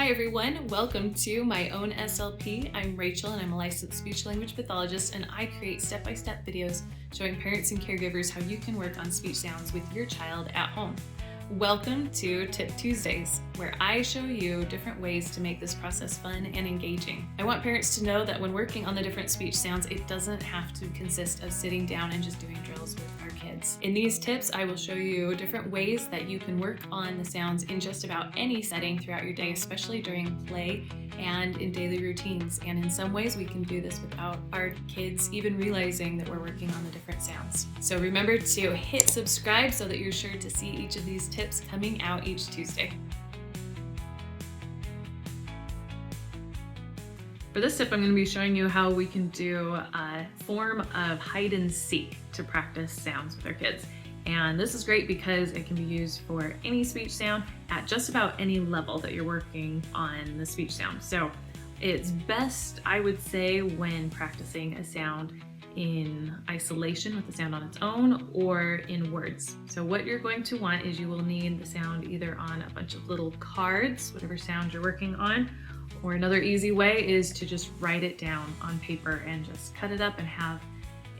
Hi everyone, welcome to my own SLP. I'm Rachel and I'm a licensed speech language pathologist, and I create step-by-step videos showing parents and caregivers how you can work on speech sounds with your child at home. Welcome to Tip Tuesdays, where I show you different ways to make this process fun and engaging. I want parents to know that when working on the different speech sounds, it doesn't have to consist of sitting down and just doing drills with our kids. In these tips, I will show you different ways that you can work on the sounds in just about any setting throughout your day, especially during play and in daily routines. And in some ways, we can do this without our kids even realizing that we're working on the different sounds. So remember to hit subscribe so that you're sure to see each of these tips coming out each Tuesday. For this tip, I'm going to be showing you how we can do a form of hide and seek to practice sounds with our kids. And this is great because it can be used for any speech sound at just about any level that you're working on the speech sound. So it's best, I would say, when practicing a sound in isolation with the sound on its own or in words. So what you're going to want is you will need the sound either on a bunch of little cards, whatever sound you're working on, or another easy way is to just write it down on paper and just cut it up and have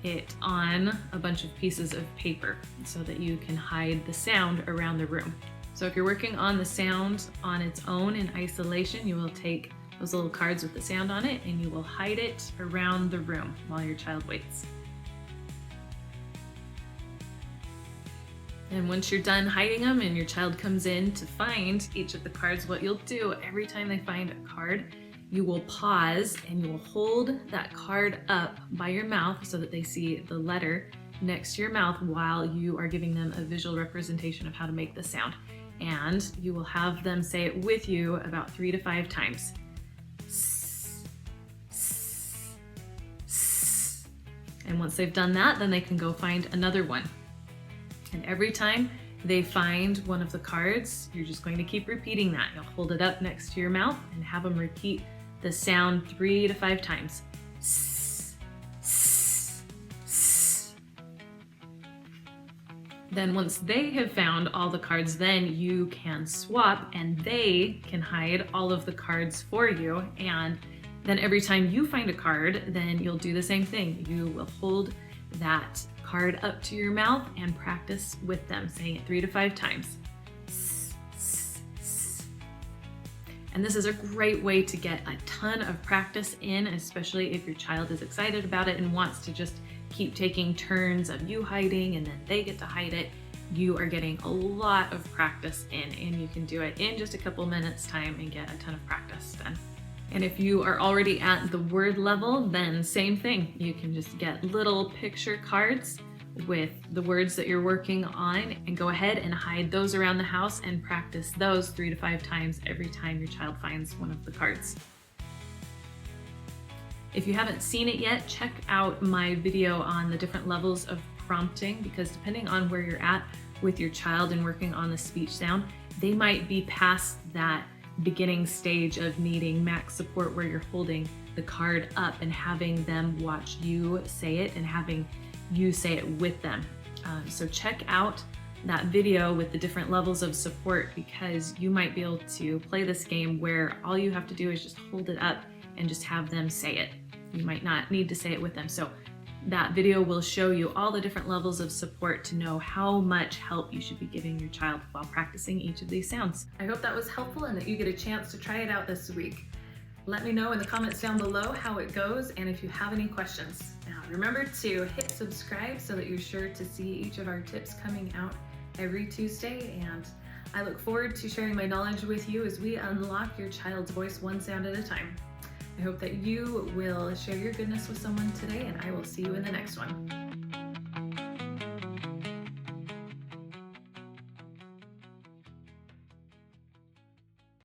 it on a bunch of pieces of paper so that you can hide the sound around the room. So if you're working on the sound on its own in isolation, you will take those little cards with the sound on it and you will hide it around the room while your child waits. And once you're done hiding them and your child comes in to find each of the cards, what you'll do every time they find a card, you will pause and you will hold that card up by your mouth so that they see the letter next to your mouth while you are giving them a visual representation of how to make the sound. And you will have them say it with you about 3 to 5 times. And once they've done that, then they can go find another one. And every time they find one of the cards, you're just going to keep repeating that. You'll hold it up next to your mouth and have them repeat the sound 3 to 5 times. Then once they have found all the cards, then you can swap and they can hide all of the cards for you. And then every time you find a card, then you'll do the same thing. You will hold that card up to your mouth and practice with them, saying it 3 to 5 times. And this is a great way to get a ton of practice in, especially if your child is excited about it and wants to just keep taking turns of you hiding and then they get to hide it. You are getting a lot of practice in, and you can do it in just a couple minutes time and get a ton of practice done. And if you are already at the word level, then same thing. You can just get little picture cards with the words that you're working on and go ahead and hide those around the house and practice those 3 to 5 times every time your child finds one of the cards. If you haven't seen it yet, check out my video on the different levels of prompting, because depending on where you're at with your child and working on the speech sound, they might be past that beginning stage of needing max support where you're holding the card up and having them watch you say it and having you say it with them. So check out that video with the different levels of support, because you might be able to play this game where all you have to do is just hold it up and just have them say it. You might not need to say it with them. So that video will show you all the different levels of support to know how much help you should be giving your child while practicing each of these sounds. I hope that was helpful and that you get a chance to try it out this week. Let me know in the comments down below how it goes and if you have any questions. Now remember to hit subscribe so that you're sure to see each of our tips coming out every Tuesday, and I look forward to sharing my knowledge with you as we unlock your child's voice one sound at a time. I hope that you will share your goodness with someone today, and I will see you in the next one.